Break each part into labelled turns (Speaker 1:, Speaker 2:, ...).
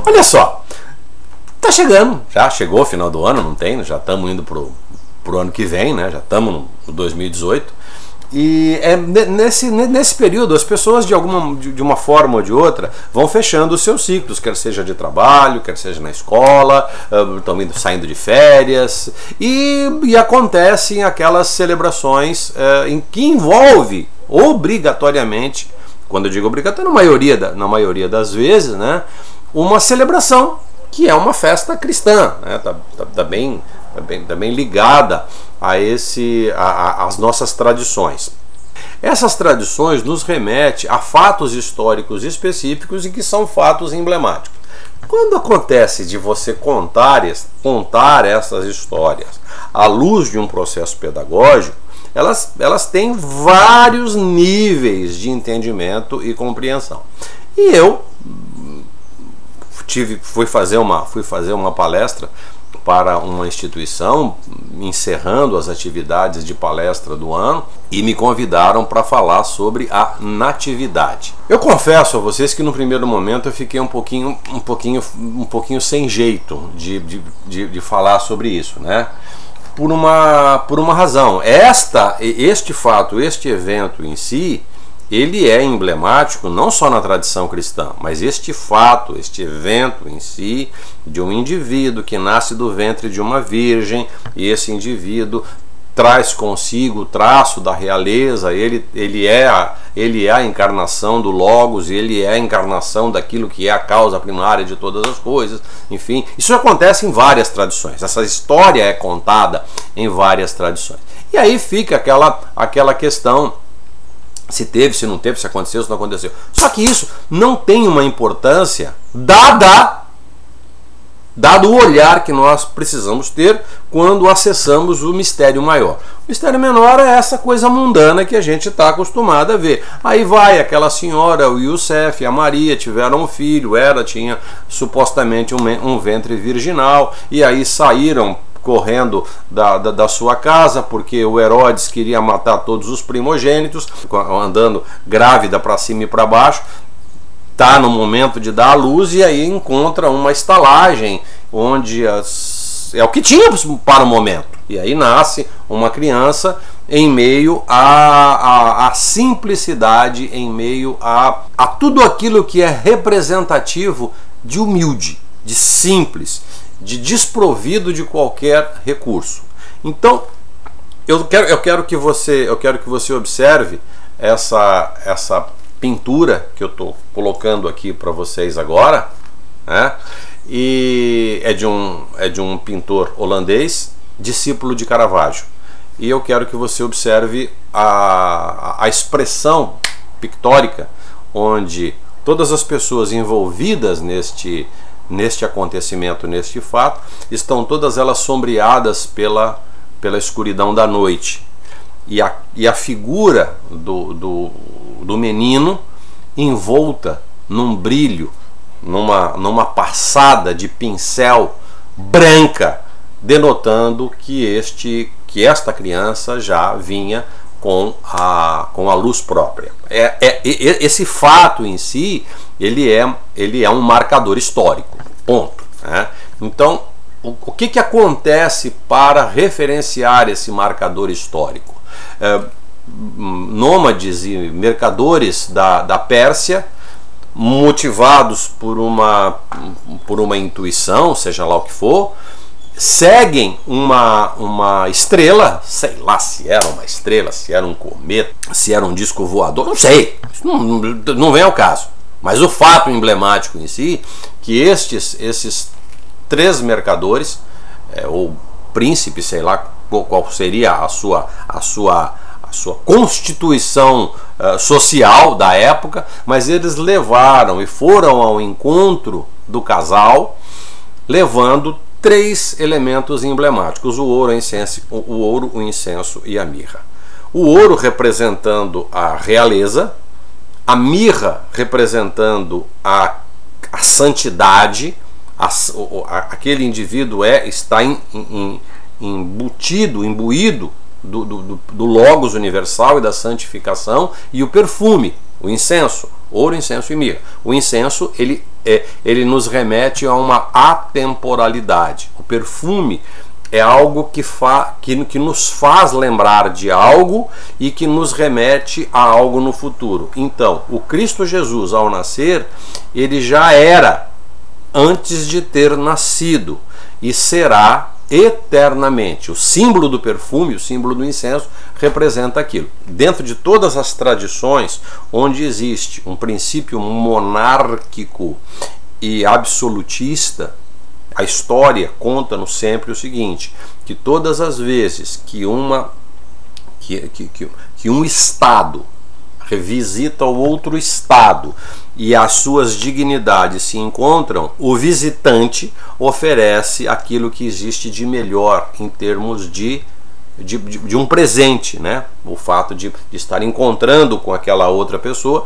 Speaker 1: Olha só, tá chegando, já chegou o final do ano, não tem? Já estamos indo pro ano que vem, né? Já estamos no 2018. E nesse período as pessoas de uma forma ou de outra vão fechando os seus ciclos, quer seja de trabalho, quer seja na escola, estão saindo de férias, e acontecem aquelas celebrações em que envolve obrigatoriamente, quando eu digo obrigatório, na maioria das vezes, né, uma celebração que é uma festa cristã, né, tá bem ligada às nossas tradições. Essas tradições nos remetem a fatos históricos específicos e que são fatos emblemáticos. Quando acontece de você contar essas histórias à luz de um processo pedagógico, elas têm vários níveis de entendimento e compreensão. E eu fui fazer uma palestra para uma instituição, encerrando as atividades de palestra do ano, e me convidaram para falar sobre a natividade. Eu confesso a vocês que no primeiro momento eu fiquei um pouquinho sem jeito de falar sobre isso, né? Por uma razão. Este evento em si, ele é emblemático não só na tradição cristã, mas este evento em si, de um indivíduo que nasce do ventre de uma virgem, e esse indivíduo traz consigo o traço da realeza, ele é a encarnação do Logos, ele é a encarnação daquilo que é a causa primária de todas as coisas, enfim, isso acontece em várias tradições, essa história é contada em várias tradições. E aí fica aquela questão, se teve, se não teve, se aconteceu, se não aconteceu. Só que isso não tem uma importância dado o olhar que nós precisamos ter quando acessamos o mistério maior. O mistério menor é essa coisa mundana que a gente está acostumado a ver. Aí vai aquela senhora, o Youssef e a Maria tiveram um filho, tinha supostamente um ventre virginal, e aí saíram correndo da sua casa, porque o Herodes queria matar todos os primogênitos, andando grávida para cima e para baixo, está no momento de dar à luz, e aí encontra uma estalagem, onde é o que tinha para o momento, e aí nasce uma criança em meio à simplicidade, em meio a tudo aquilo que é representativo de humilde, de simples, de desprovido de qualquer recurso. Então, eu quero que você observe essa pintura que eu estou colocando aqui para vocês agora, né? E é de um pintor holandês, discípulo de Caravaggio. E eu quero que você observe a expressão pictórica, onde todas as pessoas envolvidas neste acontecimento, neste fato, estão todas elas sombreadas pela escuridão da noite. E a figura do menino envolta num brilho, numa passada de pincel branca, denotando que esta criança já vinha com a luz própria. Esse fato em si, ele é um marcador histórico, ponto, né? Então, o que acontece para referenciar esse marcador histórico? Nômades e mercadores da Pérsia, motivados por uma intuição, seja lá o que for, seguem uma estrela, sei lá se era uma estrela, se era um cometa, se era um disco voador, não sei, isso não vem ao caso. Mas o fato emblemático em si, que esses três mercadores, ou príncipe, sei lá qual seria a sua constituição social da época, mas eles levaram e foram ao encontro do casal, levando três elementos emblemáticos: o ouro, o incenso e a mirra. O ouro representando a realeza, a mirra representando a santidade, aquele indivíduo está imbuído do Logos universal e da santificação, e o perfume, o incenso, Ouro, incenso e mirra. O incenso, ele nos remete a uma atemporalidade. O perfume é algo que nos faz lembrar de algo e que nos remete a algo no futuro. Então, o Cristo Jesus, ao nascer, ele já era antes de ter nascido e será eternamente. O símbolo do perfume, o símbolo do incenso, representa aquilo. Dentro de todas as tradições onde existe um princípio monárquico e absolutista, a história conta-nos sempre o seguinte, que todas as vezes que um Estado revisita o outro Estado e as suas dignidades se encontram, o visitante oferece aquilo que existe de melhor em termos de um presente, né? O fato de estar encontrando com aquela outra pessoa,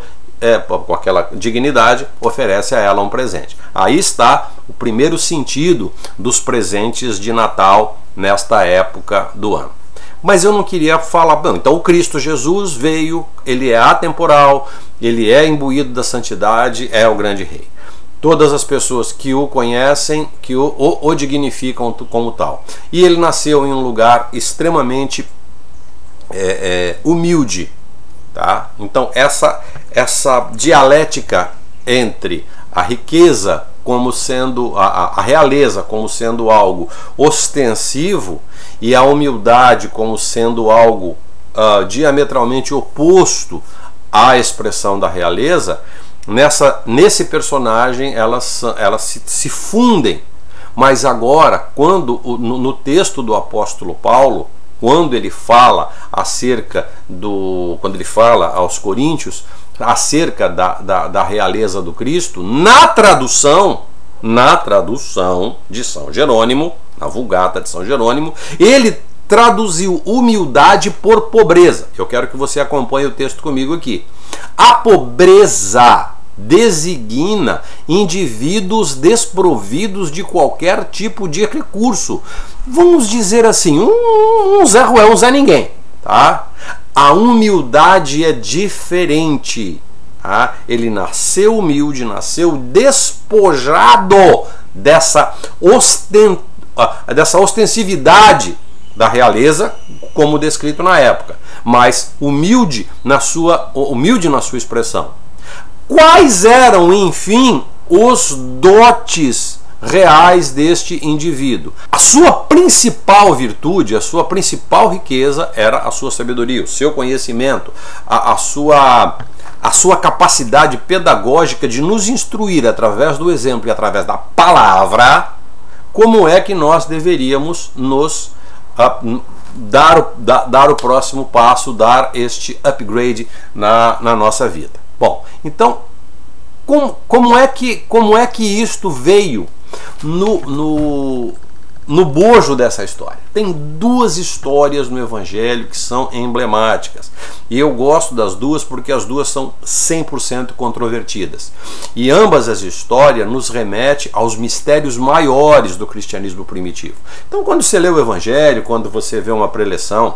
Speaker 1: com aquela dignidade, oferece a ela um presente. Aí está o primeiro sentido dos presentes de Natal nesta época do ano. Mas eu não queria falar, bom, então o Cristo Jesus veio, ele é atemporal, ele é imbuído da santidade, é o grande rei. Todas as pessoas que o conhecem, que o dignificam como tal. E ele nasceu em um lugar extremamente humilde. Tá? Então essa dialética entre a riqueza como sendo a realeza como sendo algo ostensivo e a humildade como sendo algo diametralmente oposto à expressão da realeza, nesse personagem elas se fundem. Mas agora, quando no texto do apóstolo Paulo, quando ele fala quando ele fala aos coríntios acerca da realeza do Cristo, na tradução de São Jerônimo, na Vulgata de São Jerônimo, ele traduziu humildade por pobreza. Eu quero que você acompanhe o texto comigo aqui. A pobreza designa indivíduos desprovidos de qualquer tipo de recurso. Vamos dizer assim, um Zé Ruel, um Zé Ninguém. Tá? A humildade é diferente. Tá? Ele nasceu humilde, nasceu despojado dessa ostensividade da realeza, como descrito na época, mas humilde na sua expressão. Quais eram, enfim, os dotes reais deste indivíduo? A sua principal virtude, a sua principal riqueza era a sua sabedoria, o seu conhecimento, a sua capacidade pedagógica de nos instruir através do exemplo e através da palavra como é que nós deveríamos nos dar o próximo passo, dar este upgrade na nossa vida. Bom, então, como é que isto veio no bojo dessa história? Tem duas histórias no Evangelho que são emblemáticas. E eu gosto das duas porque as duas são 100% controvertidas. E ambas as histórias nos remetem aos mistérios maiores do cristianismo primitivo. Então, quando você lê o Evangelho, quando você vê uma preleção,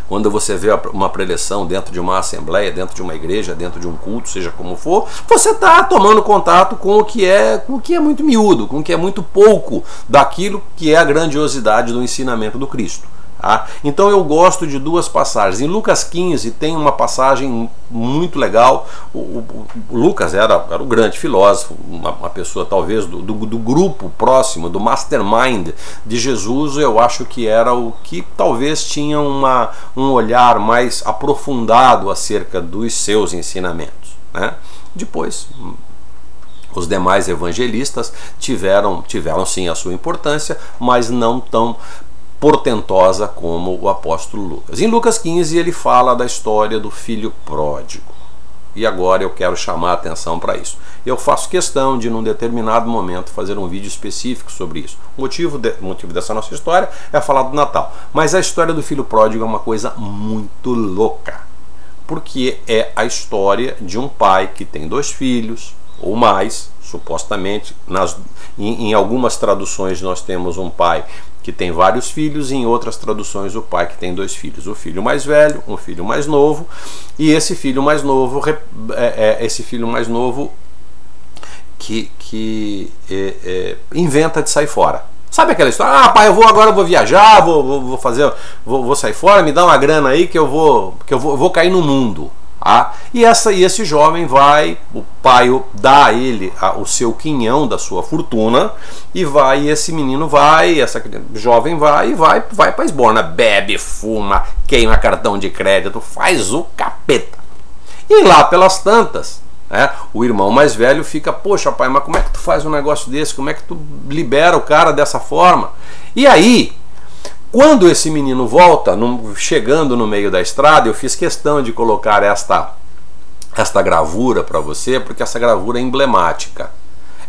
Speaker 1: quando você vê uma preleção dentro de uma assembleia, dentro de uma igreja, dentro de um culto, seja como for, você está tomando contato com o que é muito miúdo, com o que é muito pouco daquilo que é a grandiosidade do ensinamento do Cristo. Tá? Então eu gosto de duas passagens. Em Lucas 15 tem uma passagem muito legal. O Lucas era o grande filósofo, uma pessoa talvez do grupo próximo, do mastermind de Jesus. Eu acho que era o que talvez tinha um olhar mais aprofundado acerca dos seus ensinamentos, né? Depois os demais evangelistas tiveram sim a sua importância, mas não tão portentosa como o apóstolo Lucas. Em Lucas 15 ele fala da história do filho pródigo. E agora eu quero chamar a atenção para isso. Eu faço questão de, num determinado momento, fazer um vídeo específico sobre isso. O motivo dessa nossa história é falar do Natal. Mas a história do filho pródigo é uma coisa muito louca. Porque é a história de um pai que tem 2 filhos, ou mais, supostamente. Em algumas traduções nós temos um pai que tem vários filhos, e em outras traduções o pai que tem 2 filhos, o filho mais velho, um filho mais novo, e esse filho mais novo que inventa de sair fora. Sabe aquela história? Ah, pai, agora eu vou viajar, vou sair fora, me dá uma grana aí que eu vou cair no mundo. Ah, e esse jovem vai, o pai dá a ele o seu quinhão da sua fortuna, e esse menino vai, essa jovem vai para esborna, bebe, fuma, queima cartão de crédito, faz o capeta. E lá pelas tantas, o irmão mais velho fica: poxa, pai, mas como é que tu faz um negócio desse? Como é que tu libera o cara dessa forma? E aí, quando esse menino volta, chegando no meio da estrada, eu fiz questão de colocar esta gravura para você, porque essa gravura é emblemática.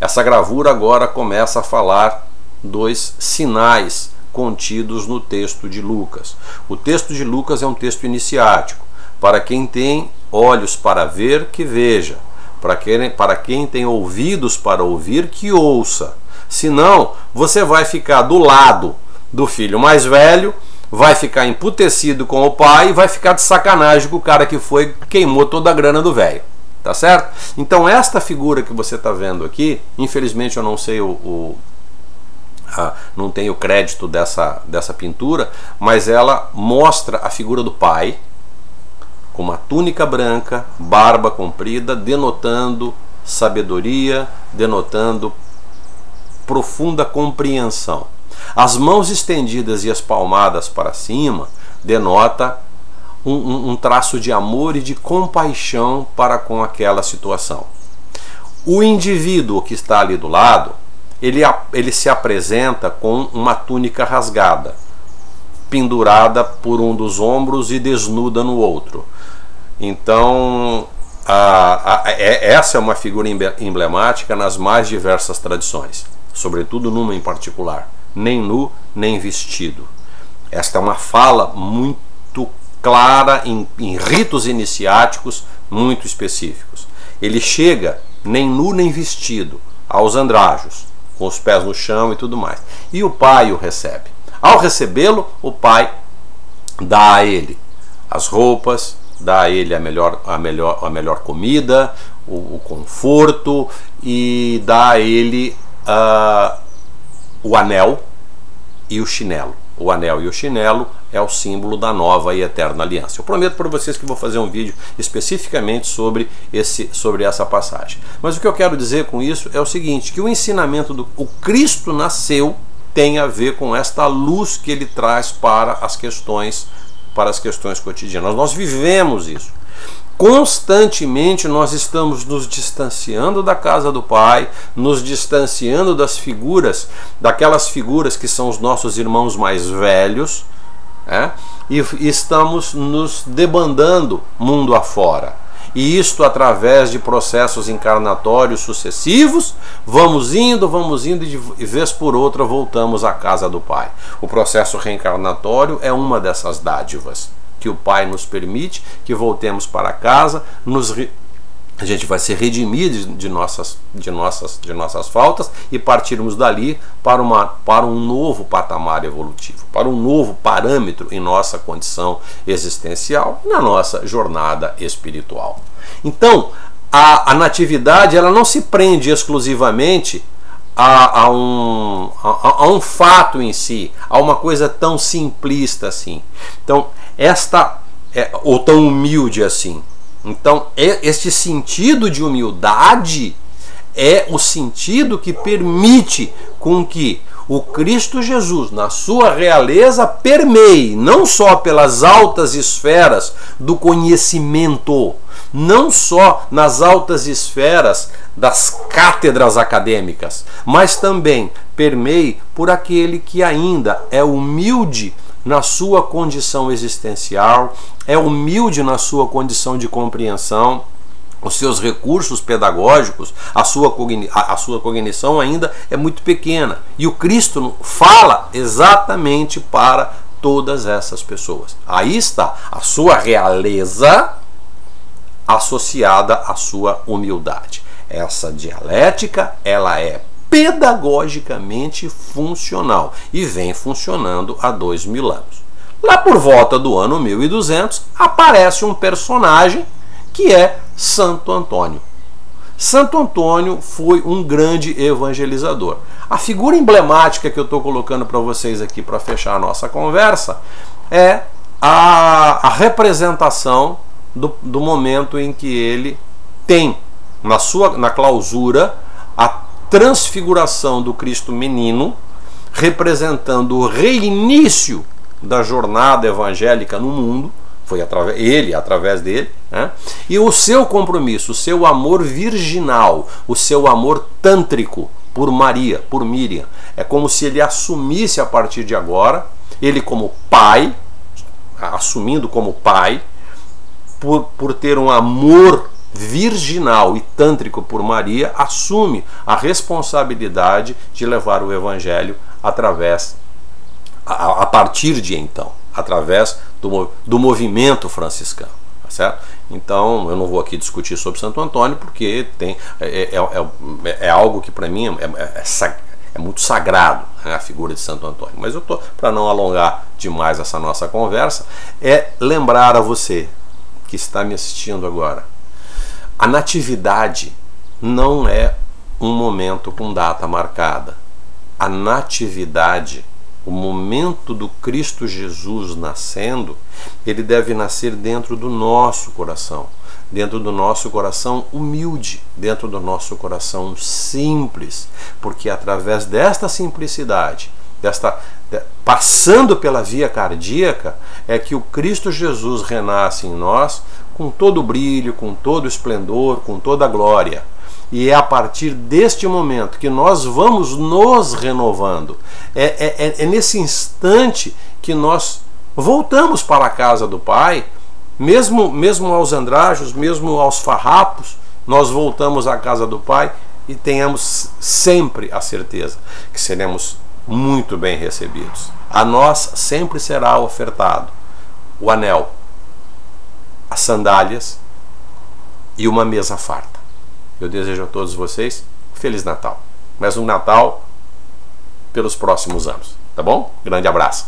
Speaker 1: Essa gravura agora começa a falar 2 sinais contidos no texto de Lucas. O texto de Lucas é um texto iniciático. Para quem tem olhos para ver, que veja. Para quem tem ouvidos para ouvir, que ouça. Senão, você vai ficar do lado do filho mais velho, vai ficar emputecido com o pai e vai ficar de sacanagem com o cara que queimou toda a grana do velho. Tá certo? Então esta figura que você está vendo aqui, infelizmente eu não sei não tenho crédito dessa pintura, mas ela mostra a figura do pai com uma túnica branca, barba comprida, denotando sabedoria, denotando profunda compreensão. As mãos estendidas e as palmadas para cima denota um traço de amor e de compaixão para com aquela situação. O indivíduo que está ali do lado, ele se apresenta com uma túnica rasgada, pendurada por um dos ombros e desnuda no outro. Então, essa é uma figura emblemática nas mais diversas tradições, sobretudo numa em particular: nem nu, nem vestido. Esta é uma fala muito clara em ritos iniciáticos muito específicos. Ele chega nem nu nem vestido, aos andrajos, com os pés no chão e tudo mais. E o pai o recebe. Ao recebê-lo, o pai dá a ele as roupas, dá a ele a melhor comida, o conforto, e dá a ele o anel e o chinelo. O anel e o chinelo é o símbolo da nova e eterna aliança. Eu prometo para vocês que vou fazer um vídeo especificamente sobre essa passagem. Mas o que eu quero dizer com isso é o seguinte, que o ensinamento o Cristo nasceu tem a ver com esta luz que ele traz para as questões cotidianas. Nós vivemos isso. Constantemente nós estamos nos distanciando da casa do Pai, nos distanciando daquelas figuras que são os nossos irmãos mais velhos, e estamos nos debandando mundo afora. E isto através de processos encarnatórios sucessivos, vamos indo e de vez por outra voltamos à casa do Pai. O processo reencarnatório é uma dessas dádivas que o Pai nos permite, que voltemos para casa, a gente vai se redimir de nossas faltas e partirmos dali para um novo patamar evolutivo, para um novo parâmetro em nossa condição existencial, na nossa jornada espiritual. Então, a natividade ela não se prende exclusivamente a um fato em si, a uma coisa tão simplista assim. Então, ou tão humilde assim. Então, este sentido de humildade é o sentido que permite com que o Cristo Jesus, na sua realeza, permeie não só pelas altas esferas do conhecimento, não só nas altas esferas das cátedras acadêmicas, mas também permeie por aquele que ainda é humilde na sua condição existencial, é humilde na sua condição de compreensão, os seus recursos pedagógicos, a sua cognição ainda é muito pequena. E o Cristo fala exatamente para todas essas pessoas. Aí está a sua realeza associada à sua humildade. Essa dialética, ela é pedagogicamente funcional e vem funcionando há 2000 anos. Lá por volta do ano 1200 aparece um personagem que é Santo Antônio. Santo Antônio foi um grande evangelizador. A figura emblemática que eu estou colocando para vocês aqui para fechar a nossa conversa é a representação do momento em que ele tem na clausura a transfiguração do Cristo menino, representando o reinício da jornada evangélica no mundo. Foi através dele, né? E o seu compromisso, o seu amor virginal, o seu amor tântrico por Maria, por Miriam. É como se ele assumisse a partir de agora, ele como pai, assumindo como pai, por ter um amor virginal e tântrico por Maria, assume a responsabilidade de levar o evangelho a partir de então, através do movimento franciscano, tá certo? Então, eu não vou aqui discutir sobre Santo Antônio, porque é algo que para mim é muito sagrado, né, a figura de Santo Antônio. Mas para não alongar demais essa nossa conversa, lembrar a você que está me assistindo agora, a natividade não é um momento com data marcada. A natividade, o momento do Cristo Jesus nascendo, ele deve nascer dentro do nosso coração humilde, dentro do nosso coração simples, porque através desta simplicidade, passando pela via cardíaca, é que o Cristo Jesus renasce em nós com todo o brilho, com todo o esplendor, com toda a glória. E é a partir deste momento que nós vamos nos renovando. É nesse instante que nós voltamos para a casa do Pai, mesmo aos andrajos, mesmo aos farrapos, nós voltamos à casa do Pai e tenhamos sempre a certeza que seremos muito bem recebidos. A nós sempre será ofertado o anel, as sandálias e uma mesa farta. Eu desejo a todos vocês Feliz Natal. Mais um Natal pelos próximos anos, tá bom? Grande abraço.